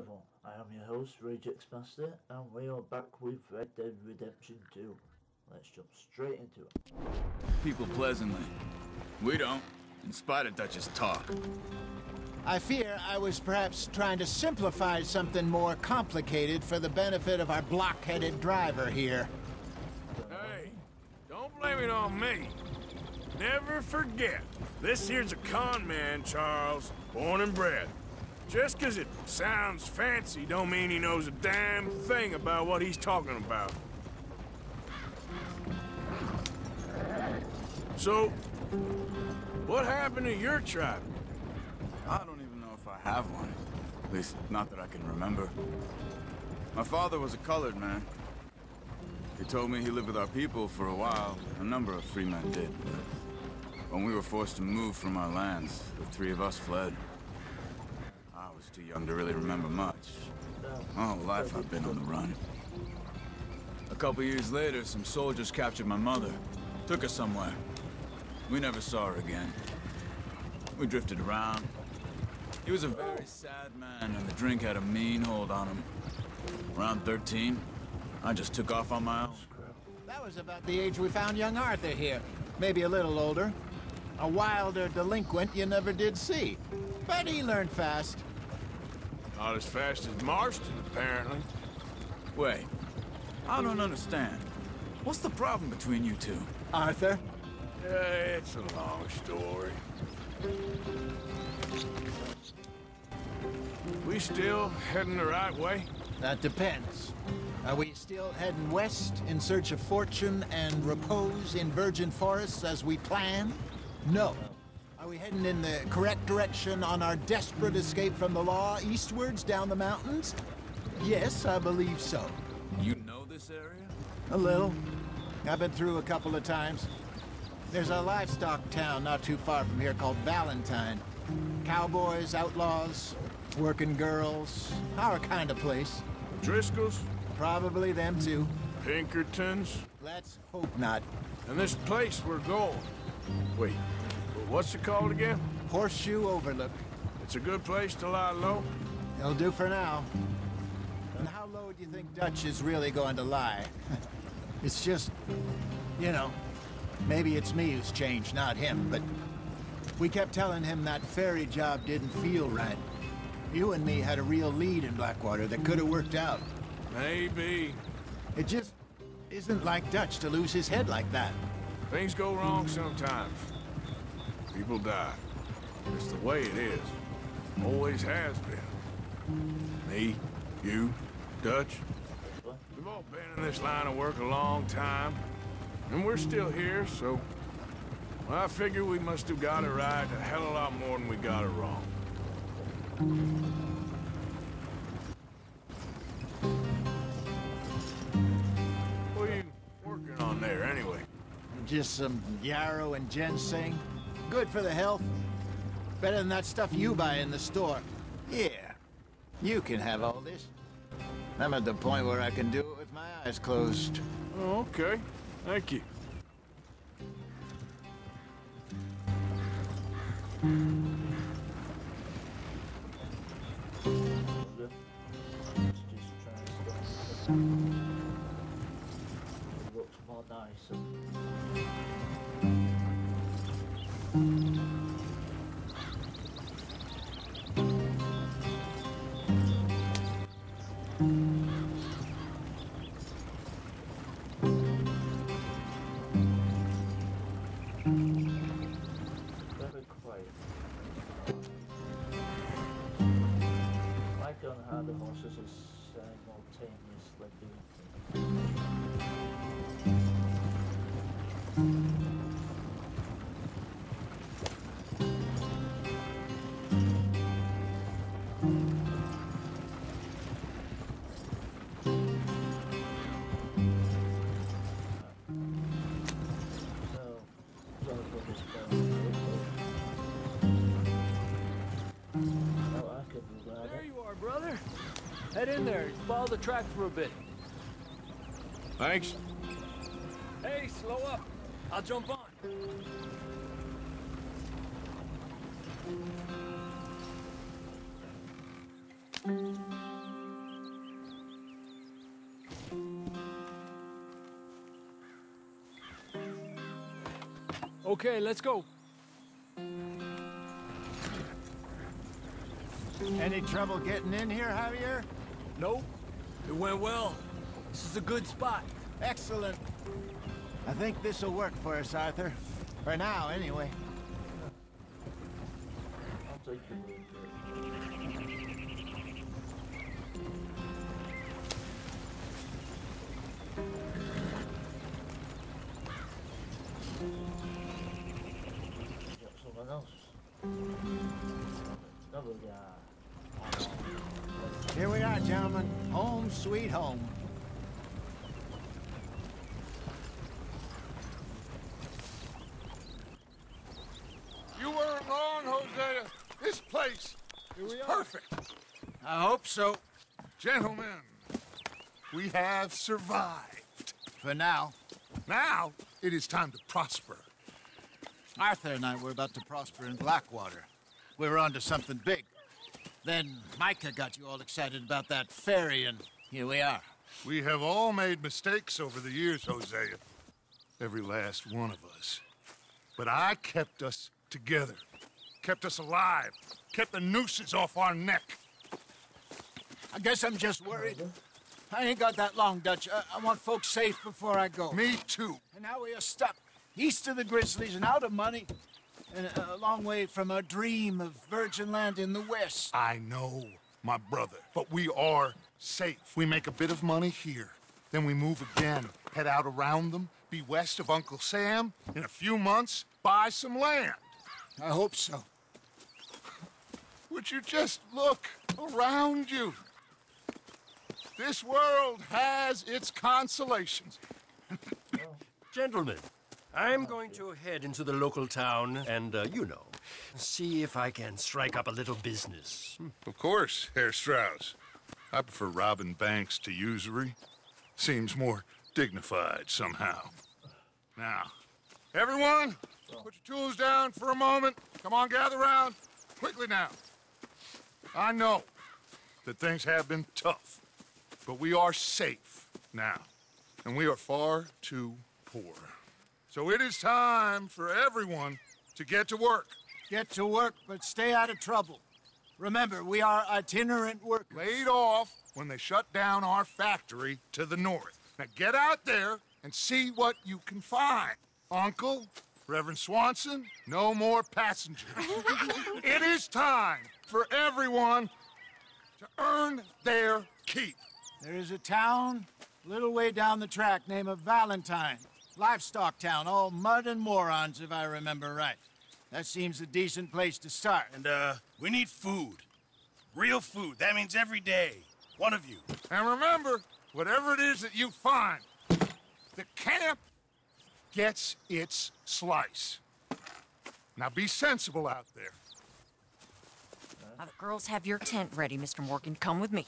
everyone, I am your host, Reject Master, and we are back with Red Dead Redemption 2. Let's jump straight into it. People pleasantly. We don't, in spite of Dutch's talk. I fear I was perhaps trying to simplify something more complicated for the benefit of our block-headed driver here. Hey, don't blame it on me. Never forget, this here's a con man, Charles, born and bred. Just 'cause it sounds fancy don't mean he knows a damn thing about what he's talking about. So, what happened to your tribe? I don't even know if I have one. At least, not that I can remember. My father was a colored man. He told me he lived with our people for a while. A number of free men did. When we were forced to move from our lands, the three of us fled. I was too young to really remember much. My whole life I've been on the run. A couple years later, some soldiers captured my mother. Took her somewhere. We never saw her again. We drifted around. He was a very sad man, and the drink had a mean hold on him. Around 13, I just took off on my own. That was about the age we found young Arthur here. Maybe a little older. A wilder delinquent you never did see. But he learned fast. Not as fast as Marston, apparently. Wait, I don't understand. What's the problem between you two? Arthur? It's a long story. We still heading the right way? That depends. Are we still heading west in search of fortune and repose in virgin forests as we planned? No. Are we heading in the correct direction on our desperate escape from the law eastwards down the mountains? Yes, I believe so. You know this area? A little. I've been through a couple of times. There's a livestock town not too far from here called Valentine. Cowboys, outlaws, working girls, our kind of place. Driscoll's? Probably them too. Pinkertons? Let's hope not. And this place we're going. Wait, what's it called again? Horseshoe Overlook. It's a good place to lie low? It'll do for now. And how low do you think Dutch is really going to lie? It's just, you know, maybe it's me who's changed, not him, but we kept telling him that ferry job didn't feel right. You and me had a real lead in Blackwater that could have worked out. Maybe. It just isn't like Dutch to lose his head like that. Things go wrong sometimes. People die. It's the way it is. Always has been. Me, you, Dutch. We've all been in this line of work a long time. And we're still here, so... well, I figure we must have got it right a hell of a lot more than we got it wrong. What are you working on there, anyway? Just some yarrow and ginseng. Good for the health. Better than that stuff you buy in the store. Yeah, you can have all this. I'm at the point where I can do it with my eyes closed. Oh, okay. Thank you. It looks more nicer. Very quiet. I don't know how the horses are simultaneously doing There you are, brother. Head in there. Follow the track for a bit. Thanks. Hey, slow up. I'll jump on. Okay, let's go. Any trouble getting in here, Javier? Nope. It went well. This is a good spot. Excellent. I think this'll work for us, Arthur. For now, anyway. I'll take it. Got someone else. Double guy. Here we are, gentlemen. Home sweet home. You weren't wrong, Hosea. This place is perfect. I hope so. Gentlemen, we have survived. For now. Now, it is time to prosper. Arthur and I were about to prosper in Blackwater. We were onto something big. Then Micah got you all excited about that ferry, and here we are. We have all made mistakes over the years, Hosea. Every last one of us. But I kept us together. Kept us alive. Kept the nooses off our neck. I guess I'm just worried. I ain't got that long, Dutch. I want folks safe before I go. Me too. And now we are stuck, east of the Grizzlies and out of money, and a long way from our dream of virgin land in the west. I know, my brother, but we are safe. We make a bit of money here, then we move again, head out around them, be west of Uncle Sam, in a few months, buy some land. I hope so. Would you just look around you? This world has its consolations. Gentlemen, I'm going to head into the local town and, you know, see if I can strike up a little business. Of course, Herr Strauss. I prefer robbing banks to usury. Seems more dignified somehow. Now, everyone, put your tools down for a moment. Come on, gather round. Quickly now. I know that things have been tough, but we are safe now, and we are far too poor. So it is time for everyone to get to work. Get to work, but stay out of trouble. Remember, we are itinerant workers. Laid off when they shut down our factory to the north. Now get out there and see what you can find. Uncle, Reverend Swanson, no more passengers. It is time for everyone to earn their keep. There is a town a little way down the track named Valentine. Livestock town, all mud and morons, if I remember right. That seems a decent place to start. And, we need food. Real food. That means every day. One of you. And remember, whatever it is that you find, the camp gets its slice. Now be sensible out there. The girls have your tent ready, Mr. Morgan. Come with me.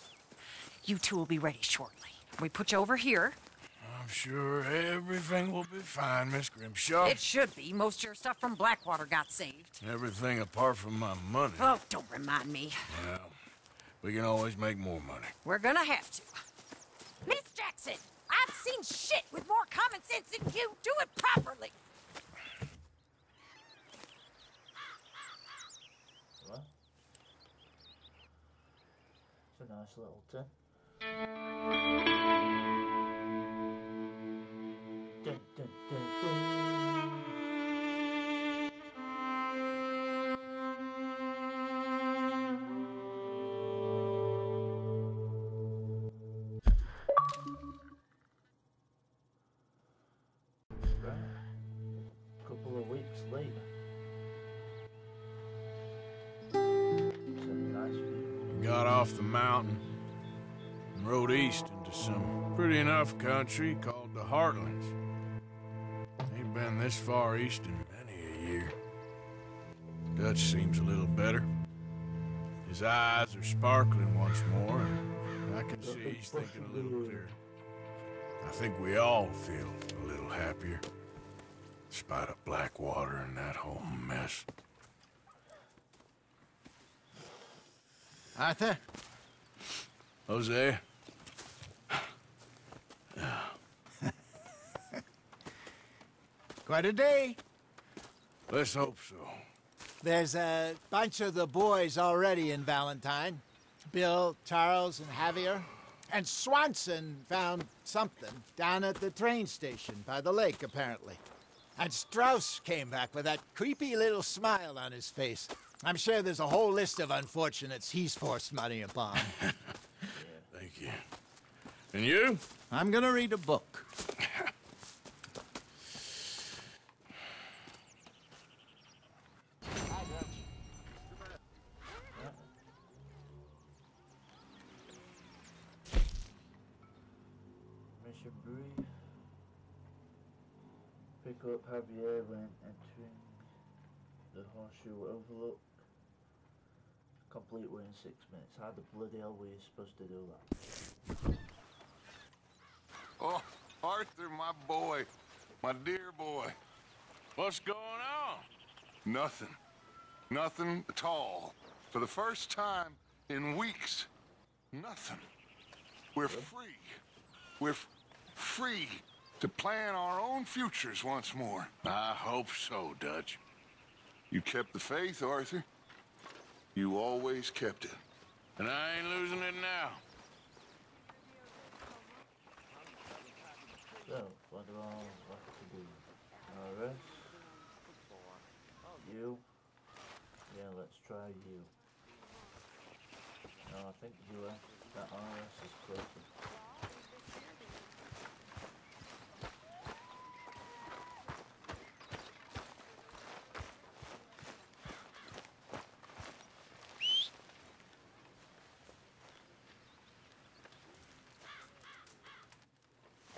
You two will be ready shortly. We put you over here. I'm sure everything will be fine, Miss Grimshaw. It should be. Most of your stuff from Blackwater got saved. Everything apart from my money. Oh, don't remind me. Well, we can always make more money. We're gonna have to. Miss Jackson, I've seen shit with more common sense than you. Do it properly. What? It's a nice little tent. Dun, dun, dun, dun. Right. Couple of weeks later. It's a nice view. We got off the mountain and rode east into some pretty enough country called the Heartlands. Ain't been this far east in many a year. Dutch seems a little better. His eyes are sparkling once more, and I can see he's thinking a little clearer. I think we all feel a little happier, despite of Blackwater and that whole mess. Arthur? Jose? Quite a day. Let's hope so. There's a bunch of the boys already in Valentine. Bill, Charles, and Javier. And Swanson found something down at the train station by the lake, apparently. And Strauss came back with that creepy little smile on his face. I'm sure there's a whole list of unfortunates he's forced money upon. Thank you. And you? I'm gonna read a book. Mission brief. Pick up Javier when entering the Horseshoe Overlook. Complete within 6 minutes. How the bloody hell were you supposed to do that? Oh, Arthur, my boy. My dear boy. What's going on? Nothing. Nothing at all. For the first time in weeks. Nothing. We're free. We're free to plan our own futures once more. I hope so, Dutch. You kept the faith, Arthur. You always kept it. And I ain't losing it now. So, what do I have to do? Arrest? You? Yeah, let's try you. No, I think you are. That RS is closer.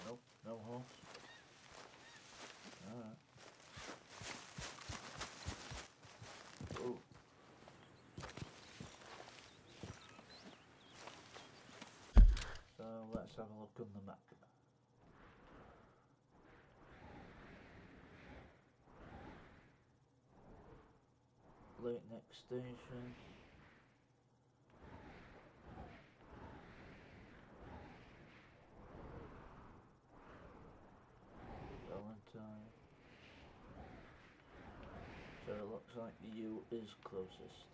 Nope, no horse. Alright. Oh. So let's have a look on the map. Late next station. Valentine. So it looks like you is closest.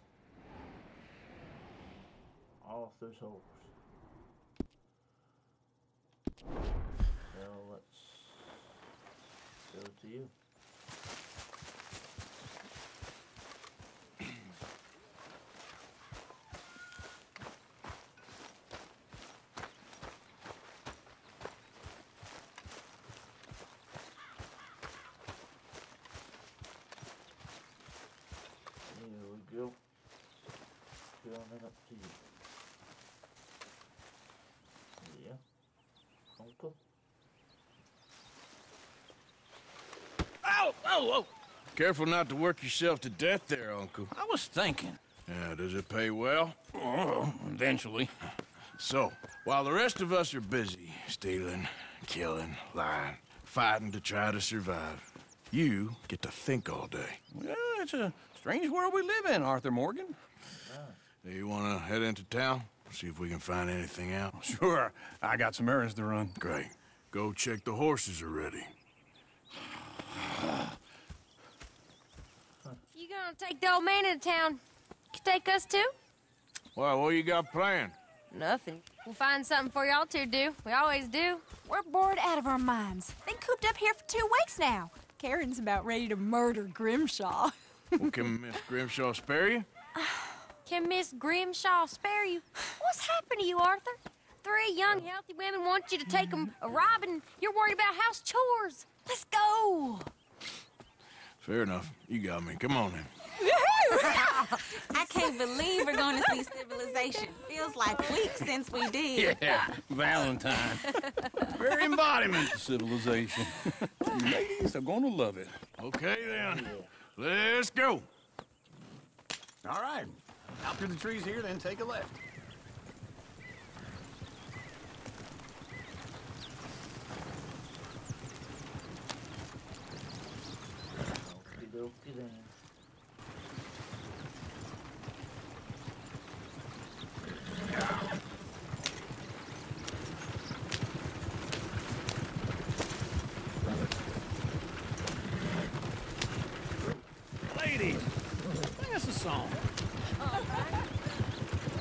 Arthur's horse. So let's go to you. Here we go. Coming up to you. Yeah. Uncle. Ow! Oh, oh! Careful not to work yourself to death there, Uncle. I was thinking. Yeah, does it pay well? Oh, eventually. So, while the rest of us are busy stealing, killing, lying, fighting to try to survive, you get to think all day. Well, it's a strange world we live in, Arthur Morgan. Do you want to head into town? See if we can find anything out? Sure. I got some errands to run. Great. Go check the horses are ready. You gonna take the old man into town? You take us too? Well, what you got planned? Nothing. We'll find something for y'all to do. We always do. We're bored out of our minds. Been cooped up here for 2 weeks now. Karen's about ready to murder Grimshaw. Well, can Miss Grimshaw spare you? Can Miss Grimshaw spare you? What's happened to you, Arthur? 3 young, healthy women want you to take them a robbing. You're worried about house chores. Let's go. Fair enough. You got me. Come on then. I can't believe we're going to see civilization. Feels like weeks since we did. Yeah, Valentine. Very embodiment of civilization. You ladies are gonna love it. Okay then. Let's go. All right. Out through the trees here, then take a left. Okie dokie then. song.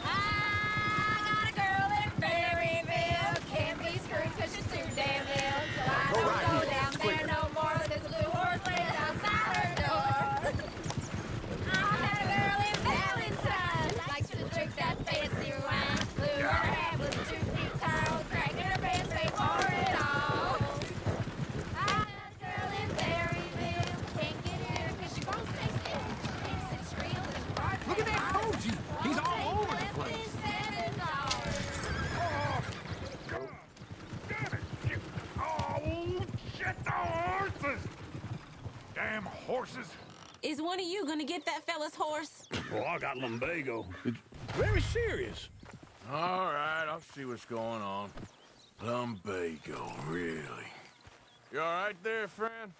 I got a girl in Berryville. Can't be screwed 'cause she's too damn ill. So I don't go down there no more. There's a blue horse laying outside her door. I had a girl in Valentine. Likes to drink that fancy wine. Blue her hair was 2 feet tall. Cracked in her pants, paid for it all. I had a girl in Berryville. Can't get here 'cause she won't stay still. She kicks and squeals and barks. Look at that Koji. He's all over the place. Oh, shit, the horses! Damn horses! Is one of you gonna get that fella's horse? Well, I got lumbago. It's very serious. All right, I'll see what's going on. Lumbago, really? You all right there, friend?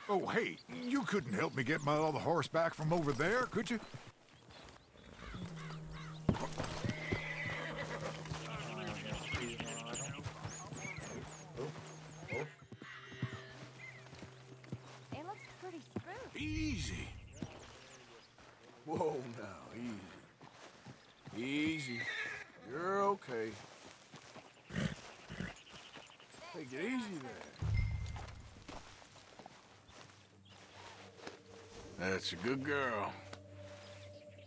Oh, hey, you couldn't help me get my other horse back from over there, could you? It looks pretty smooth. Easy. Whoa, now, easy. Easy. You're okay. Take it easy there. That's a good girl.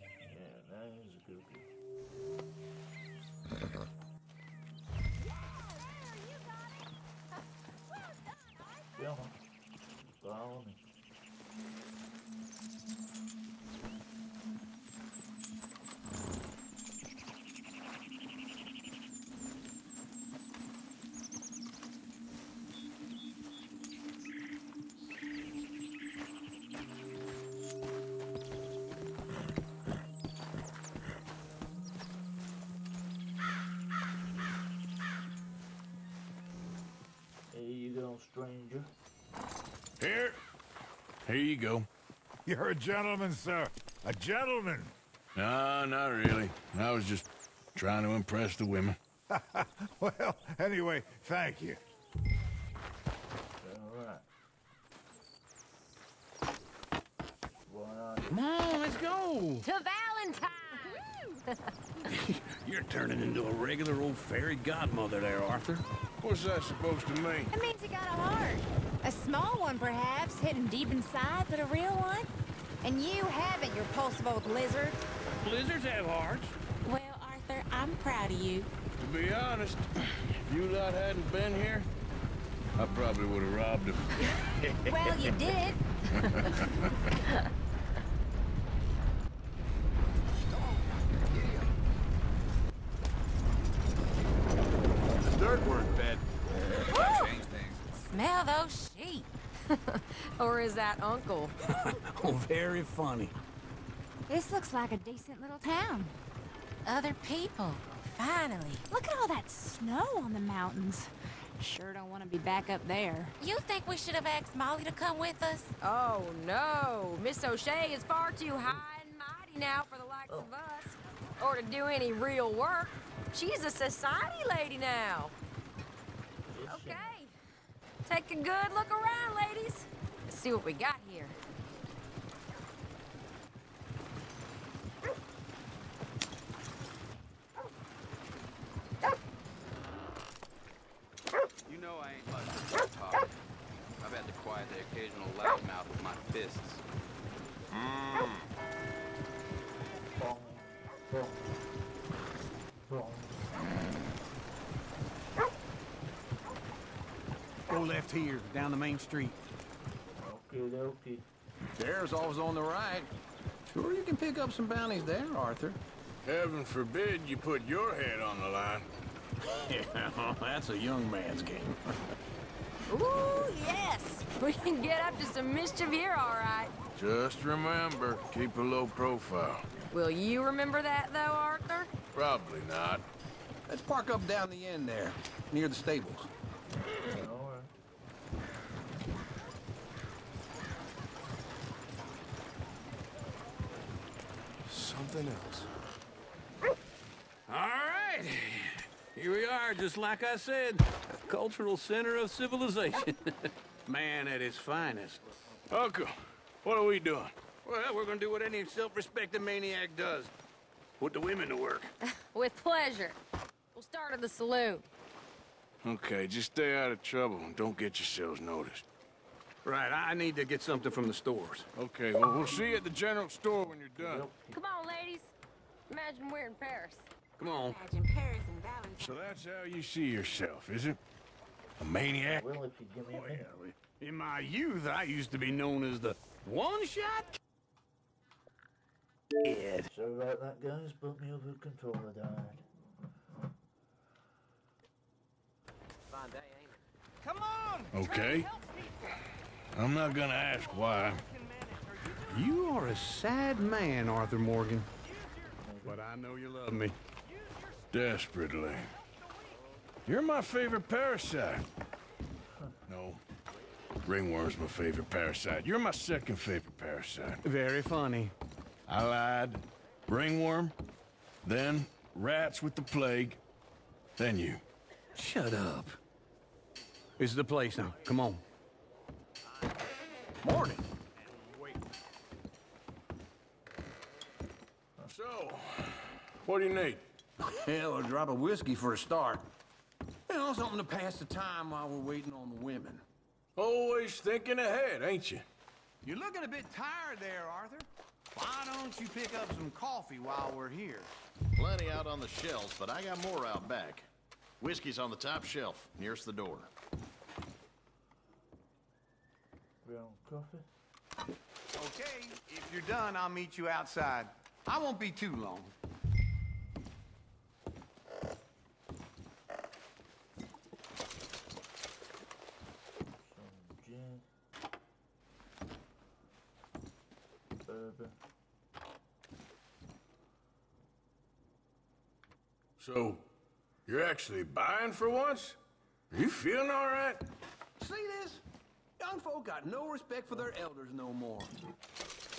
Yeah, that is a good girl. Come on. Follow me. Here you go, stranger. Here you go. You're a gentleman, sir. A gentleman. No, not really. I was just trying to impress the women. Well, anyway, thank you. All right. Come on, let's go. To Valentine! You're turning into a regular old fairy godmother there, Arthur. What's that supposed to mean? It means you got a heart. A small one, perhaps, hidden deep inside, but a real one. And you haven't, you repulsive old lizard. Lizards have hearts. Well, Arthur, I'm proud of you. To be honest, if you lot hadn't been here, I probably would have robbed him. Well, you did. The dirt work bed. Change things. Smell those sheep. Or is that Uncle? Oh, very funny. This looks like a decent little town. Other people. Finally. Look at all that snow on the mountains. Sure don't want to be back up there. You think we should have asked Molly to come with us? Oh, no. Miss O'Shea is far too high and mighty now for the likes of us. Or to do any real work. She's a society lady now. Okay. Take a good look around, ladies. Let's see what we got here. You know I ain't much for talk. I've had to quiet the occasional loudmouth with my fists. Go left here, down the main street. Okay, okay. There's always on the right. Sure you can pick up some bounties there, Arthur. Heaven forbid you put your head on the line. Yeah, that's a young man's game. Ooh, yes. We can get up to some mischief here, all right. Just remember, keep a low profile. Will you remember that, though, Arthur? Probably not. Let's park up down the end there, near the stables. All right. Something else. All right. Here we are, just like I said. A cultural center of civilization. Man at his finest. Uncle, what are we doing? Well, we're gonna do what any self-respecting maniac does. Put the women to work. With pleasure. We'll start at the saloon. Okay, just stay out of trouble and don't get yourselves noticed. Right, I need to get something from the stores. Okay, well, we'll see you at the general store when you're done. Come on, ladies. Imagine we're in Paris. Come on. Imagine Paris and Valentine. So that's how you see yourself, is it? A maniac? Well, if you give me a minute. Well, in my youth, I used to be known as the one-shot kid. Sorry about that, guys, but my other controller died. Fine day, ain't it? Come on! Okay. I'm not gonna ask why. You are a sad man, Arthur Morgan. But I know you love me. Desperately. You're my favorite parasite. No. Ringworm's my favorite parasite. You're my second favorite parasite. Very funny. I lied. Ringworm, then rats with the plague, then you. Shut up. This is the place now. Come on. Morning. So, what do you need? Hell, a drop of whiskey for a start. You know, something to pass the time while we're waiting on the women. Always thinking ahead, ain't you? You're looking a bit tired there, Arthur. Why don't you pick up some coffee while we're here? Plenty out on the shelves, but I got more out back. Whiskey's on the top shelf, nearest the door. Brown coffee. Okay, if you're done, I'll meet you outside. I won't be too long. Some gin. Bourbon. So, you're actually buying for once? Are you feeling all right? See this? Young folk got no respect for their elders no more.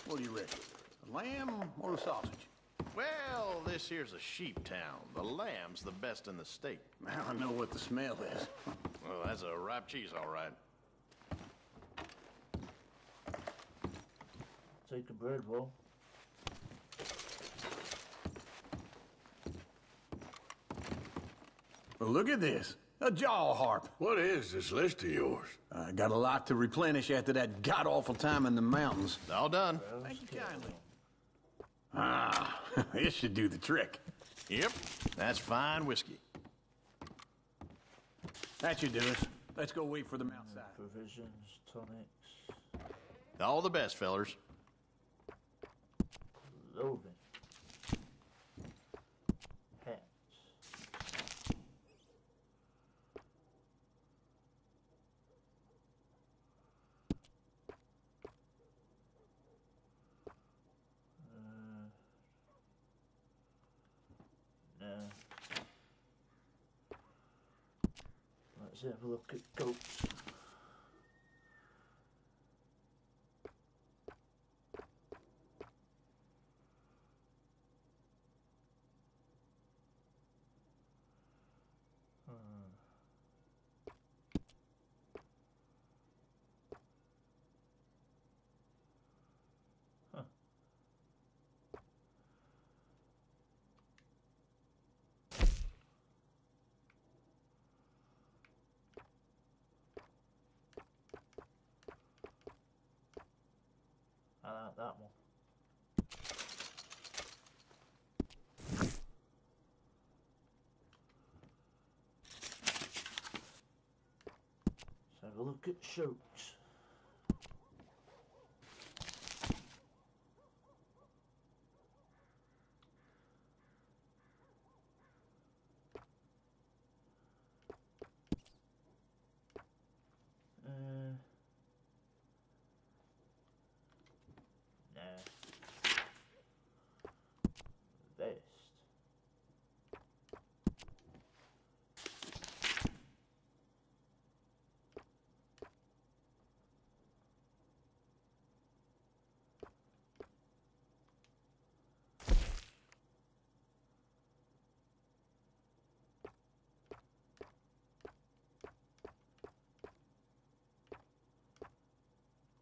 What do you reckon? The lamb or the sausage? Well, this here's a sheep town. The lamb's the best in the state. Now I know what the smell is. Well, that's a ripe cheese, all right. Take a bread roll. Well, look at this. A jaw harp. What is this list of yours? I got a lot to replenish after that god-awful time in the mountains. All done. Thank you kindly. Ah, this should do the trick. Yep, that's fine whiskey. That should do it. Let's go wait for them outside. Provisions, tonics. All the best, fellers. Clothing. Hats. No. Let's have a look at goats. I like that one. Let's have a look at shirts. Vest.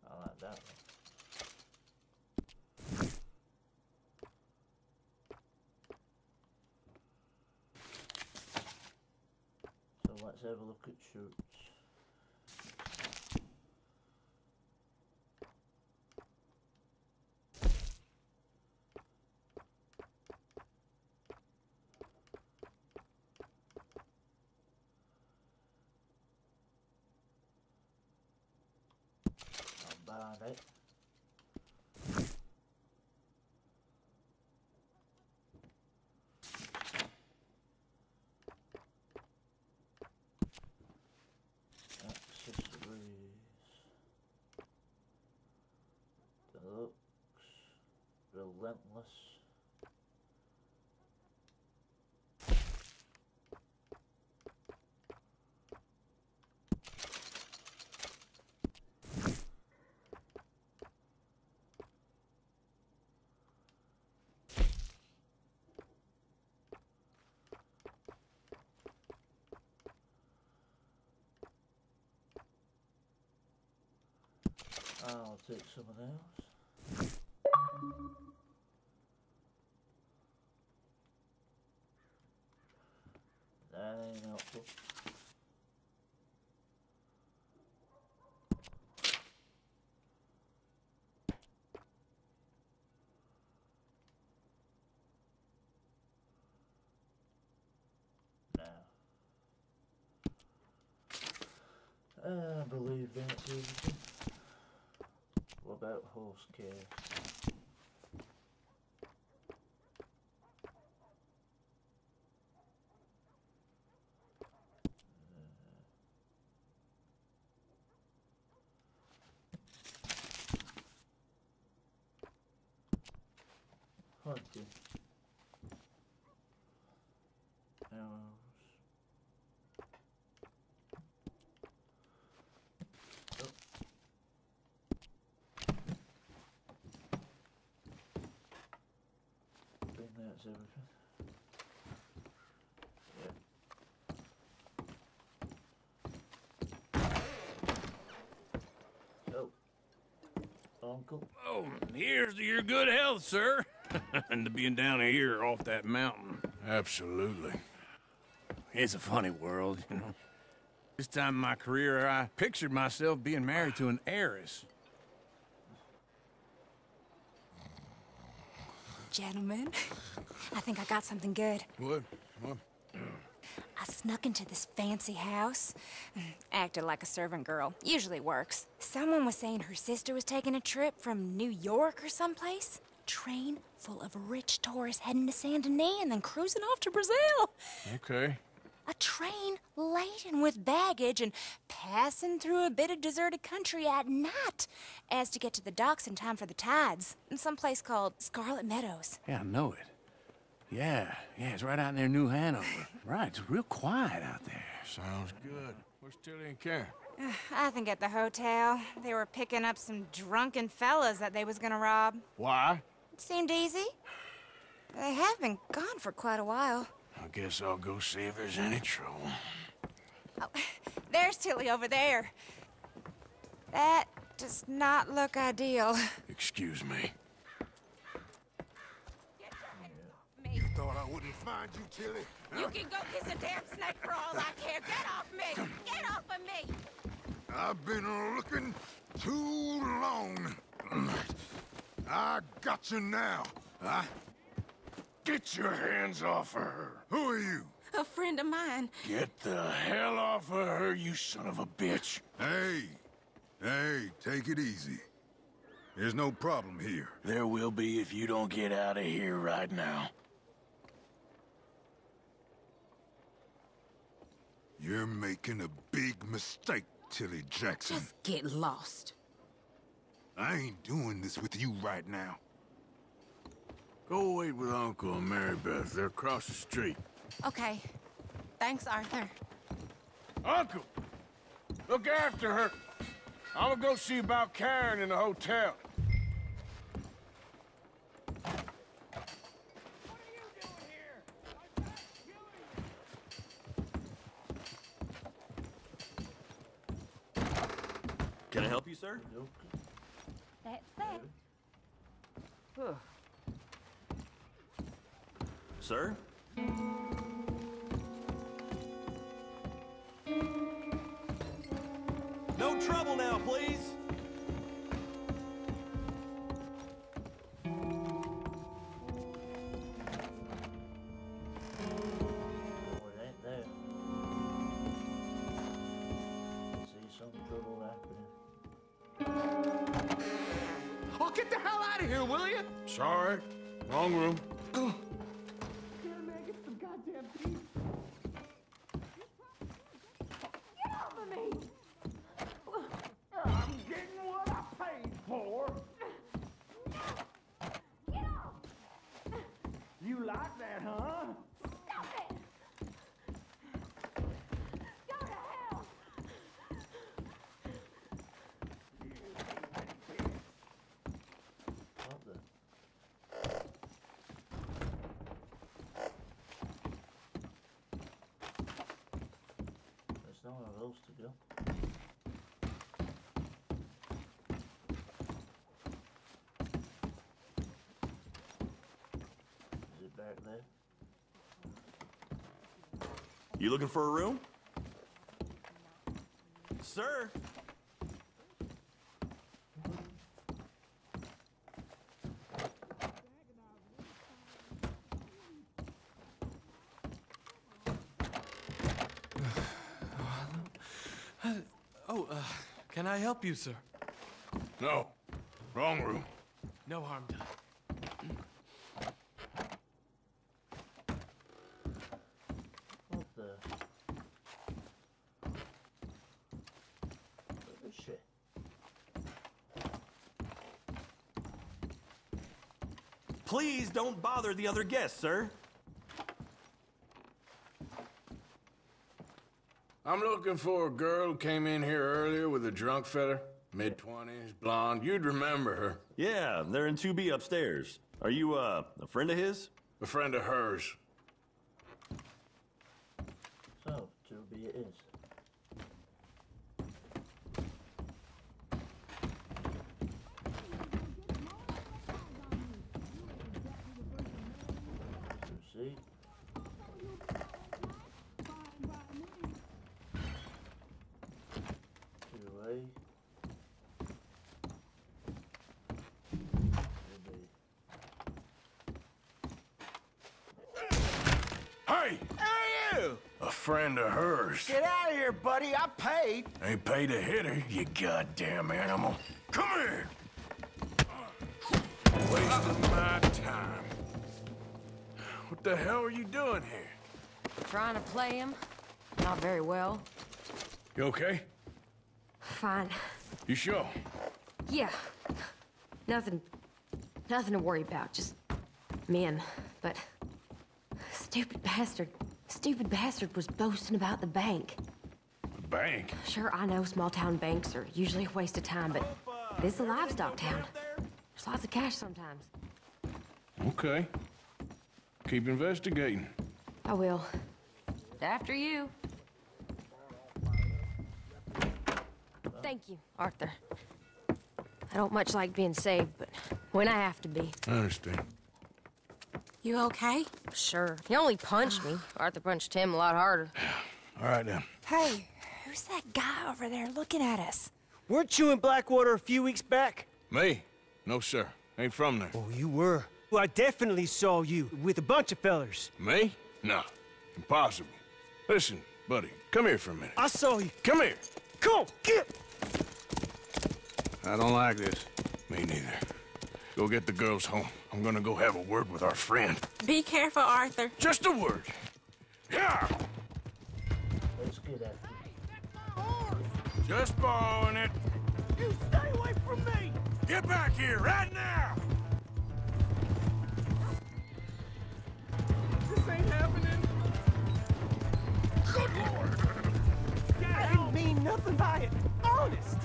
I like that one. let's have a look at shoots. Not bad, eh? Deluxe, relentless. I'll take some of those. That ain't helpful. I believe that's everything. What about horse care? Hunting. Arrows. That's everything. Yeah. Oh, Uncle. Oh, here's to your good health, sir. And to being down here off that mountain. Absolutely. It's a funny world, you know. This time in my career, I pictured myself being married to an heiress. Gentlemen, I think I got something good. What? What? I snuck into this fancy house, acted like a servant girl. Usually works. Someone was saying her sister was taking a trip from New York or someplace. Train full of rich tourists heading to Saint Denis and then cruising off to Brazil. Okay. A train laden with baggage and passing through a bit of deserted country at night as to get to the docks in time for the tides in some place called Scarlet Meadows. Yeah, I know it. Yeah, it's right out near New Hanover. Right, it's real quiet out there. Sounds good. Where's Tilly and Karen? I think at the hotel. They were picking up some drunken fellas that they was gonna rob. Why? It seemed easy. They have been gone for quite a while. I guess I'll go see if there's any trouble. Oh, there's Tilly over there. That does not look ideal. Excuse me. You thought I wouldn't find you, Tilly? You can go kiss a damn snake for all I care. Get off me! Get off of me! I've been looking too long. I got you now. Get your hands off of her. Who are you? A friend of mine. Get the hell off of her, you son of a bitch. Hey, take it easy. There's no problem here. There will be if you don't get out of here right now. You're making a big mistake, Tilly Jackson. Just get lost. I ain't doing this with you right now. Go wait with Uncle and Mary Beth. They're across the street. Okay. Thanks, Arthur. Uncle! Look after her. I'm gonna go see about Karen in the hotel. Can I help you, sir? That's that. Sir? through, will you? Sorry. Wrong room. Here, man, get some goddamn peace. Get off of me! I'm getting what I paid for. Get off! You like that, huh? Stop it! Go to hell! What the? There's nowhere else to go. Is it back there? You looking for a room? Sir? Can I help you, sir? No. Wrong room. No harm done. What the? Where is she? Please don't bother the other guests, sir. I'm looking for a girl who came in here earlier with a drunk fella. Mid-20s, blonde. You'd remember her. Yeah, they're in 2B upstairs. Are you, a friend of his? A friend of hers. So, 2B it is. See? 2A. Hey! Hey, you! A friend of hers. Get out of here, buddy. I paid. Ain't paid to hit her, you goddamn animal. Come here! Wasting my time. What the hell are you doing here? Trying to play him. Not very well. You okay? Fine. You sure? Yeah. Nothing to worry about. Just men. But stupid bastard was boasting about the bank. The bank? Sure, I know small town banks are usually a waste of time, but this is a livestock town. There's lots of cash sometimes. Okay. Keep investigating. I will. After you. Thank you, Arthur. I don't much like being saved, but when I have to be. I understand. You okay? Sure. He only punched me. Arthur punched him a lot harder. All right, then. Hey, who's that guy over there looking at us? Weren't you in Blackwater a few weeks back? Me? No, sir. Ain't from there. Oh, you were. Well, I definitely saw you with a bunch of fellers. Me? No. Impossible. Listen, buddy, come here for a minute. I saw you. Come here. Come on, get! I don't like this. Me neither. Go get the girls home. I'm gonna go have a word with our friend. Be careful, Arthur. Just a word. Yeah! Let's get at it. Just borrowing it. You stay away from me! Get back here right now! This ain't happening. Good Lord! I didn't mean nothing by it. Honest.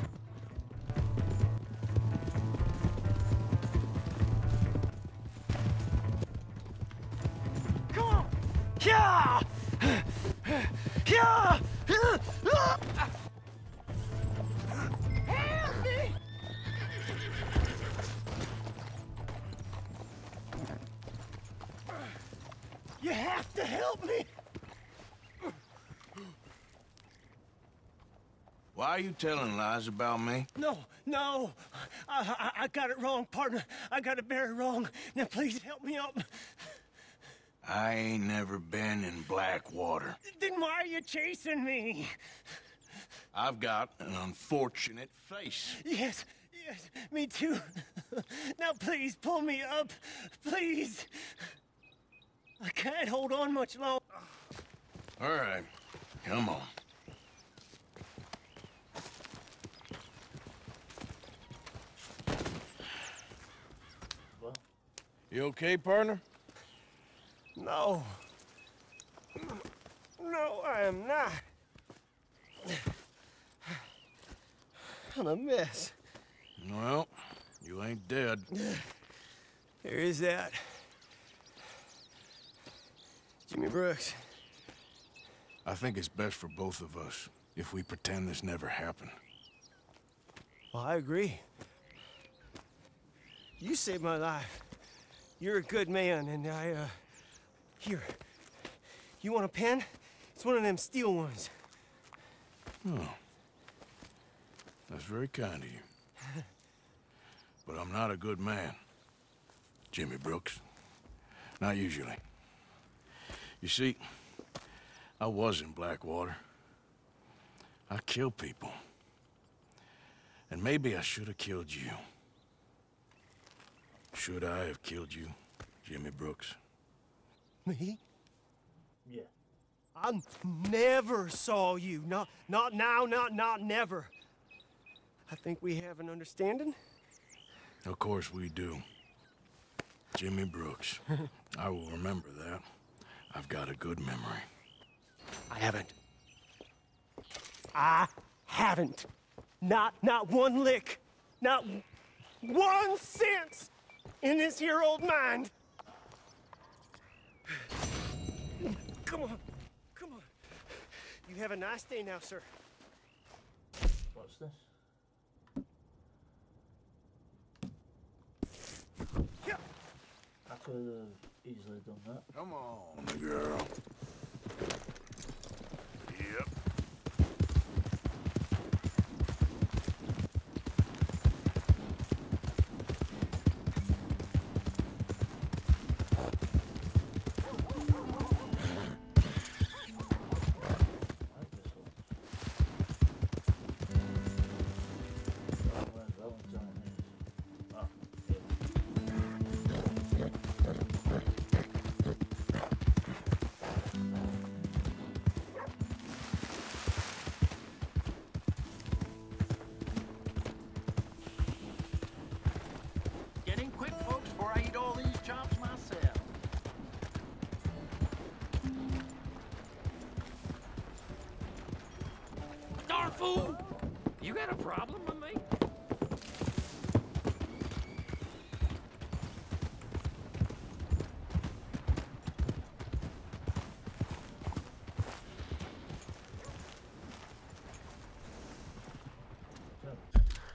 Come on. Yeah! Yeah! Help me! You have to help me! Why are you telling lies about me? No. I got it wrong, partner. I got it very wrong. Now, please help me up. I ain't never been in Blackwater. Then why are you chasing me? I've got an unfortunate face. Yes, Yes, me too. Now please, pull me up. Please. I can't hold on much longer. All right, come on. What? You okay, partner? No. No, I am not. I'm a mess. Well, you ain't dead. There is that. Jimmy Brooks. I think it's best for both of us if we pretend this never happened. Well, I agree. You saved my life. You're a good man, and here. You want a pen? It's one of them steel ones. Oh. That's very kind of you. But I'm not a good man, Jimmy Brooks. Not usually. You see, I was in Blackwater. I killed people. And maybe I should have killed you. Should I have killed you, Jimmy Brooks? Me? Yeah. I never saw you. Not now, not never. I think we have an understanding. Of course we do. Jimmy Brooks. I will remember that. I've got a good memory. I haven't. I haven't. Not one lick. Not 1 cent in this here old mind. Come on. Come on. You have a nice day now, sir. What's this? Yeah. I could have easily done that. Come on, girl. Yep. Getting quick, folks, before I eat all these chops myself. Darn fool! You got a problem with me?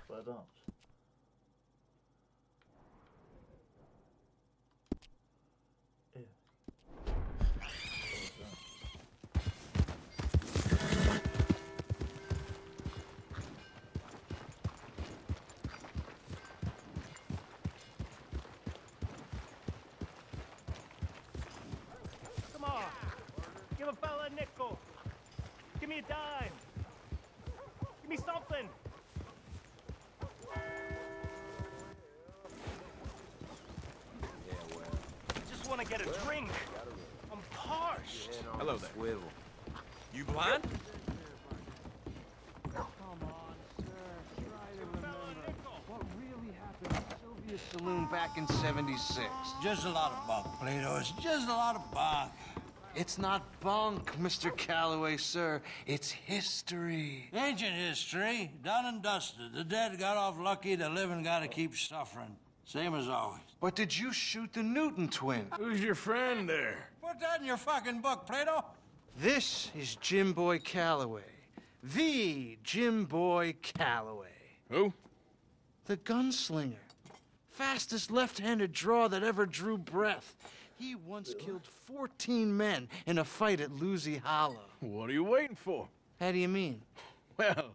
Whereabouts? Ew. Come on. Give a fella a nickel. Give me a dime. Give me something. Just want to get a drink. I'm parched. Hello there. Swivel. You blind? Come on, sir. Try to remember what really happened at Sylvia's Saloon back in '76. Just a lot of bunk, Plato. It's just a lot of bunk. It's not bunk, Mr. Calloway, sir. It's history. Ancient history, done and dusted. The dead got off lucky, the living gotta keep suffering. Same as always. But did you shoot the Newton twin? Who's your friend there? Put that in your fucking book, Plato. This is Jim Boy Calloway. The Jim Boy Calloway. Who? The gunslinger. Fastest left-handed draw that ever drew breath. He once killed 14 men in a fight at Lucy Hollow. What are you waiting for? How do you mean? Well,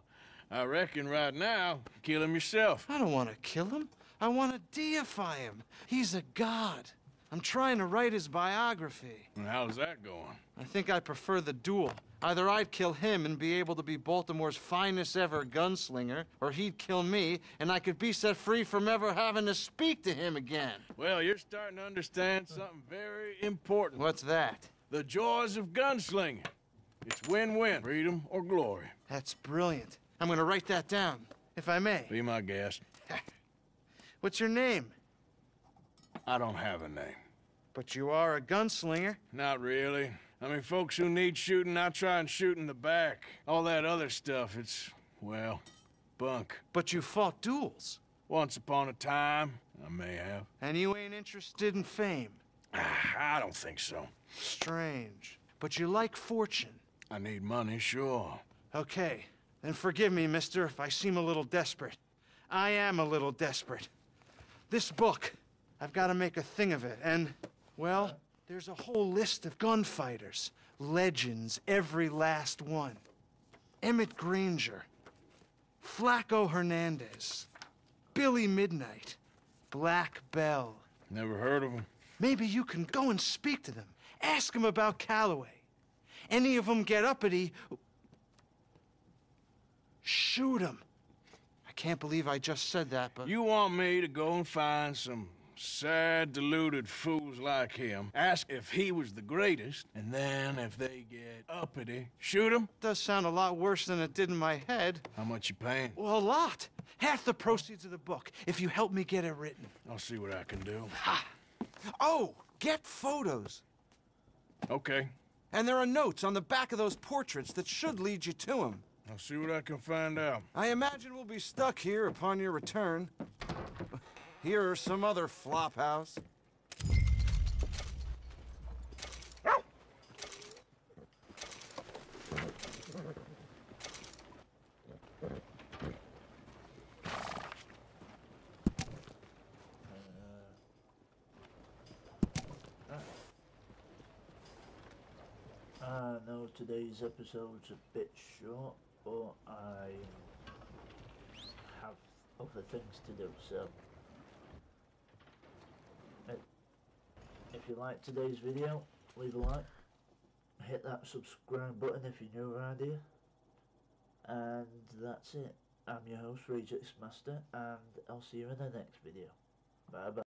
I reckon right now, kill him yourself. I don't want to kill him. I want to deify him. He's a god. I'm trying to write his biography. And how's that going? I think I prefer the duel. Either I'd kill him and be able to be Baltimore's finest ever gunslinger, or he'd kill me and I could be set free from ever having to speak to him again. Well, you're starting to understand something very important. What's that? The joys of gunslinging. It's win-win, freedom or glory. That's brilliant. I'm gonna write that down, if I may. Be my guest. What's your name? I don't have a name. But you are a gunslinger. Not really. I mean, folks who need shooting, I try and shoot in the back. All that other stuff, it's, well, bunk. But you fought duels. Once upon a time, I may have. And you ain't interested in fame. I don't think so. Strange. But you like fortune. I need money, sure. Okay. Then forgive me, mister, if I seem a little desperate. I am a little desperate. This book, I've got to make a thing of it, and, well, there's a whole list of gunfighters. Legends, every last one. Emmett Granger, Flaco Hernandez, Billy Midnight, Black Bell. Never heard of them. Maybe you can go and speak to them. Ask them about Calloway. Any of them get uppity, shoot them. I can't believe I just said that, but... You want me to go and find some sad, deluded fools like him, ask if he was the greatest, and then if they get uppity, shoot him? Does sound a lot worse than it did in my head. How much you paying? Well, a lot. Half the proceeds of the book, if you help me get it written. I'll see what I can do. Ha! Oh, get photos. Okay. And there are notes on the back of those portraits that should lead you to him. I'll see what I can find out. I imagine we'll be stuck here upon your return. Here or some other flop house. I know today's episode's a bit short, but I have other things to do, so if you like today's video, leave a like, hit that subscribe button if you're new around here, and that's it. I'm your host, Rejects Master, and I'll see you in the next video. Bye bye.